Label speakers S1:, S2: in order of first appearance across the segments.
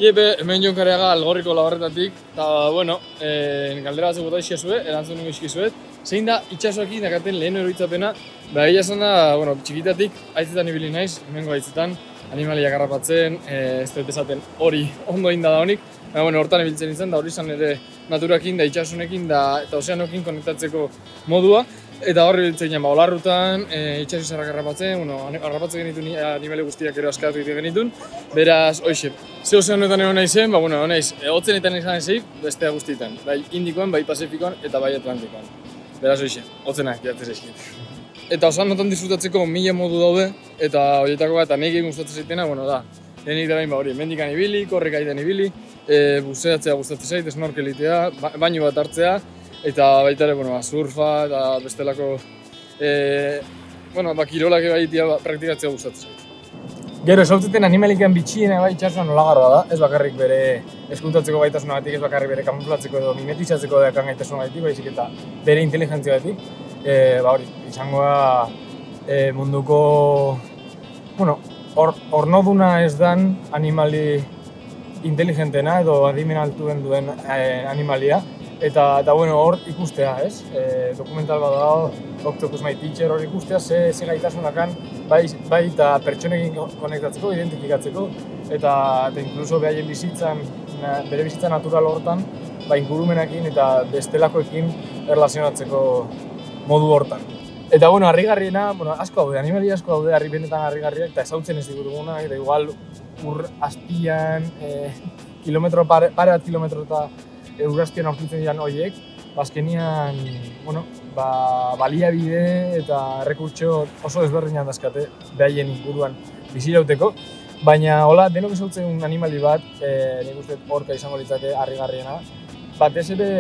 S1: Iepe, hemen Jon Kareaga Algorriko Labarretatik, eta, bueno, galdera batzuk bota izkizuet, erantzun ningu izkizuet. Zein da itxasoekin dakaten lehen oroitzapena, egia esan da, bueno, txikitatik haitzetan ibili naiz, hemengo haitzetan, animaliak harrapatzen, ez dut esaten hori ondo egin da honik, baina, bueno, hortan ibiltzen izan, da hori izan ere naturakin, da itxasonekin, eta ozeanokin konektatzeko modua. Eta horri biltzen ginen, olarrutan, itxaso izarrak harrapatzen, bueno, harrapatzen genitu animali guztiak ero askatu egiten genitun. Beraz, hoxe, ze ozeanoetan egon naizen, egon naiz, hotzenetan izan ezik, bestea guztietan. Bai Indikoan, bai Pazifikoan eta bai Atlantikoan. Beraz, hoxe, hotzenak jatzen zaizkit. Eta ozeanoetan disfrutatzeko 1000 modu daude, eta horietako bat, nahi egin gustatzen zaitena, da, lehenik da behin hori, mendikan ibili, korrika egiten ibili, buzeatzea gustatzen zait, snorkelitea, bainu bat hartzea, eta baita ere, surfa eta bestelako kirolak egitea praktikatzea gustatzen zait. Gero, esautzeten animalikan bitxiena itxasuan nolagarra da, ez bakarrik bere eskuntatzeko gaitasunagatik, ez bakarrik bere kamuflatzeko edo mimetizatzeko dekan gaitasunagatik, baizik eta bere inteligentziagatik. Hori, izango da munduko, ornoduna ez dan animali inteligentena edo adimen altuen duen animalia. Eta hor ikustea, ez? Dokumental bat dago, Octopus My Teacher hor ikustea, ze gaitasunakan bai eta pertsonekin konektatzeko, identifikatzeko, eta inkluso behaien bere bizitza natural hortan, ingurumenekin eta bestelakoekin erlazionatzeko modu hortan. Eta harrigarriena, asko daude, animali asko daude, benetan harrigarriak, eta ezautzen ez digutuguna, eta igual ur azpian, pare bat kilometro eta Euraztian aurkitzen diren horiek, azkenian baliabide eta errekurtso oso desberdinak dazkate behaien inguruan bizirauteko. Baina hola, denok ezautzen animali bat, nik uste orka izango litzake harrigarriena. Batez ere,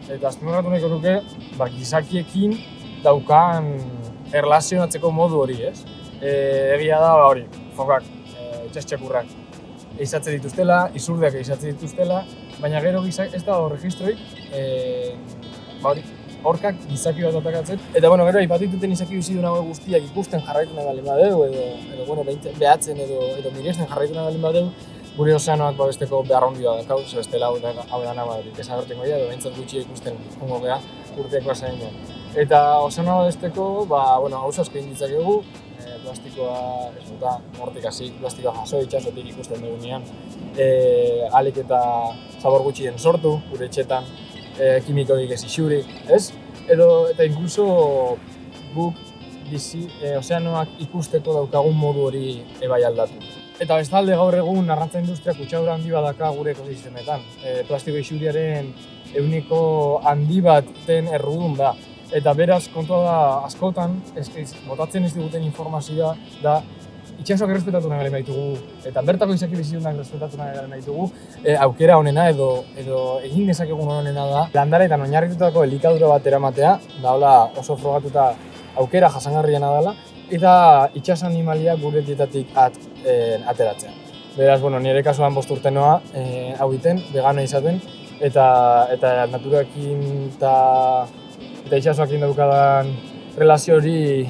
S1: eta azpimarratu nahiko nuke, gizakiekin daukan erlazionatzeko modu hori, ez? Egia da hori, fokak, itxastxakurrak eizatzen dituztela, izurdeak eizatzen dituztela, baina gero ez da registroik, orkak gizaki bat atakatzen. Eta gero aipatu dituten izaki bizidun hau guztiak ikusten jarraitu nahi baldin badeu, edo behatzen edo miresten jarraitu nahi baldin badeu, gure ozeanoak babesteko behar hondioa dakau, bestela hau da nama desagertengo dira, edo behintzat gutxi ikusten jongo geha urteko azain. Eta ozeanoa babesteko, gauza asko egin ditzakegu, plastikoa, hortik hasi, plastikoa jaso itxasotik ikusten dugunean, alik eta zabor gutxien sortu, gure etxetan, kimikorik ez isurik, ez? Eta inkluso guk ozeanoak ikusteko daukagun modu hori ebai aldatu. Eta bestalde gaur egun arrantza industria kutsadura handi bat daka gure ekosistemetan. Plastiko isuriaren ehuneko handi baten errudun da. Eta beraz, kontua da askotan, botatzen ez diguten informazioa da itxasoak errespetatu nahi baitugu, eta bertako izaki bizidunak errespetatu nahi baitugu, aukera honena edo egin dezakegun honena da, landaretan oinarritutako elikadura bat eramatea, da hola oso frogatuta aukera jasangarriena dela, eta itxas animalia gure dietatik ateratzea. Beraz, nire kasuan 5 urte noa, hau iten, vegano izaten, eta naturakin eta itxasoakin daukadan relazio hori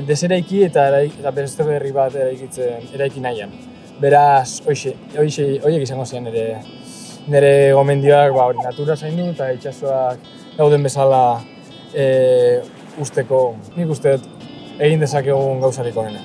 S1: deseraiki eta beste berri bat eraiki nahian. Beraz, horiek izango ziren nire gomendioak natura zaindu eta itxasoak dauden bezala usteko, nik uste egin dezakegun gauzarik onena.